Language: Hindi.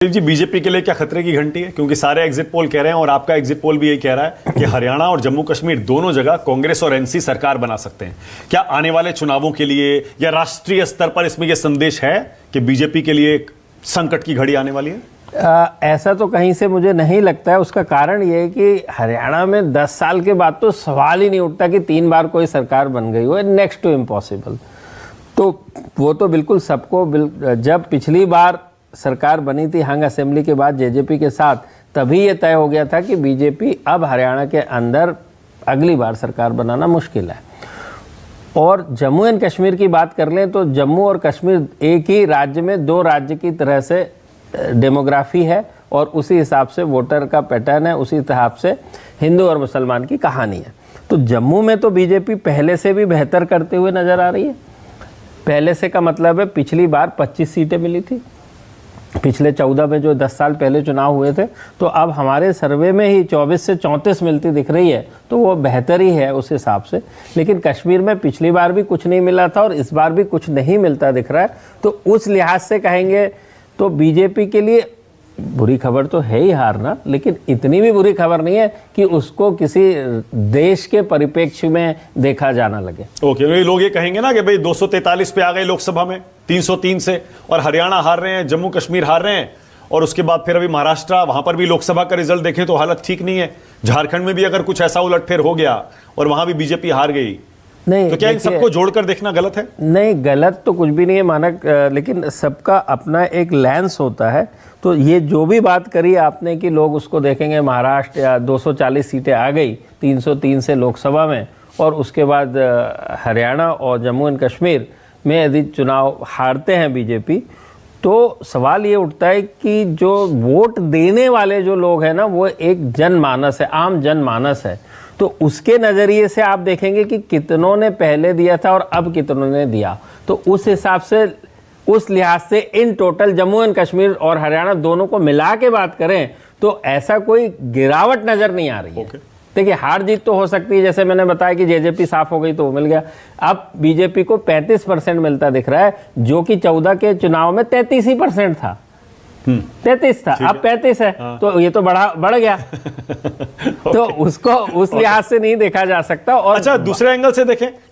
जी, बीजेपी के लिए क्या खतरे की घंटी है? क्योंकि सारे एग्जिट पोल कह रहे हैं और आपका एग्जिट पोल भी यही कह रहा है कि हरियाणा और जम्मू कश्मीर दोनों जगह कांग्रेस और एनसी सरकार बना सकते हैं। क्या आने वाले चुनावों के लिए या राष्ट्रीय स्तर पर इसमें यह संदेश है कि बीजेपी के लिए एक संकट की घड़ी आने वाली है? ऐसा तो कहीं से मुझे नहीं लगता है। उसका कारण ये है कि हरियाणा में 10 साल के बाद तो सवाल ही नहीं उठता कि 3 बार कोई सरकार बन गई हो, नेक्स्ट टू इम्पॉसिबल। तो वो तो बिल्कुल सबको जब पिछली बार सरकार बनी थी हंग असेंबली के बाद जेजेपी के साथ, तभी ये तय हो गया था कि बीजेपी अब हरियाणा के अंदर अगली बार सरकार बनाना मुश्किल है। और जम्मू एंड कश्मीर की बात कर लें तो जम्मू और कश्मीर एक ही राज्य में 2 राज्य की तरह से डेमोग्राफी है और उसी हिसाब से वोटर का पैटर्न है, उसी हिसाब से हिंदू और मुसलमान की कहानी है। तो जम्मू में तो बीजेपी पहले से भी बेहतर करते हुए नज़र आ रही है। पहले से का मतलब है पिछली बार 25 सीटें मिली थी, पिछले 14 में जो 10 साल पहले चुनाव हुए थे, तो अब हमारे सर्वे में ही 24 से 34 मिलती दिख रही है, तो वो बेहतर ही है उस हिसाब से। लेकिन कश्मीर में पिछली बार भी कुछ नहीं मिला था और इस बार भी कुछ नहीं मिलता दिख रहा है। तो उस लिहाज से कहेंगे तो बीजेपी के लिए बुरी खबर तो है ही हारना, लेकिन इतनी भी बुरी खबर नहीं है कि उसको किसी देश के परिप्रेक्ष्य में देखा जाना लगे। ओके, लोग ये कहेंगे ना कि भाई 243 पे आ गए लोकसभा में 303 से, और हरियाणा हार रहे हैं, जम्मू कश्मीर हार रहे हैं, और उसके बाद फिर अभी महाराष्ट्र, वहां पर भी लोकसभा का रिजल्ट देखें तो हालत ठीक नहीं है। झारखंड में भी अगर कुछ ऐसा उलटफेर हो गया और वहां भी बीजेपी हार गई, नहीं, तो क्या इन सबको जोड़कर देखना गलत है? नहीं, गलत तो कुछ भी नहीं है मानक, लेकिन सबका अपना एक लेंस होता है। तो ये जो भी बात करी आपने कि लोग उसको देखेंगे महाराष्ट्र या 240 सीटें आ गई 303 से लोकसभा में, और उसके बाद हरियाणा और जम्मू एंड कश्मीर में यदि चुनाव हारते हैं बीजेपी, तो सवाल ये उठता है कि जो वोट देने वाले जो लोग हैं ना, वो एक जनमानस है, आम जनमानस है। तो उसके नज़रिए से आप देखेंगे कि कितनों ने पहले दिया था और अब कितनों ने दिया। तो उस हिसाब से, उस लिहाज से in total Jammu and Kashmir और हरियाणा दोनों को मिला के बात करें तो ऐसा कोई गिरावट नज़र नहीं आ रही है। देखिए, हार जीत तो हो सकती है, जैसे मैंने बताया कि जेजेपी साफ हो गई तो वो मिल गया। अब बीजेपी को 35% मिलता दिख रहा है, जो कि 14 के चुनाव में 33% था। 33 था, अब 35 है। हाँ। तो ये तो बढ़ गया। तो उसको उस लिहाज से नहीं देखा जा सकता। और अच्छा, दूसरे एंगल से देखें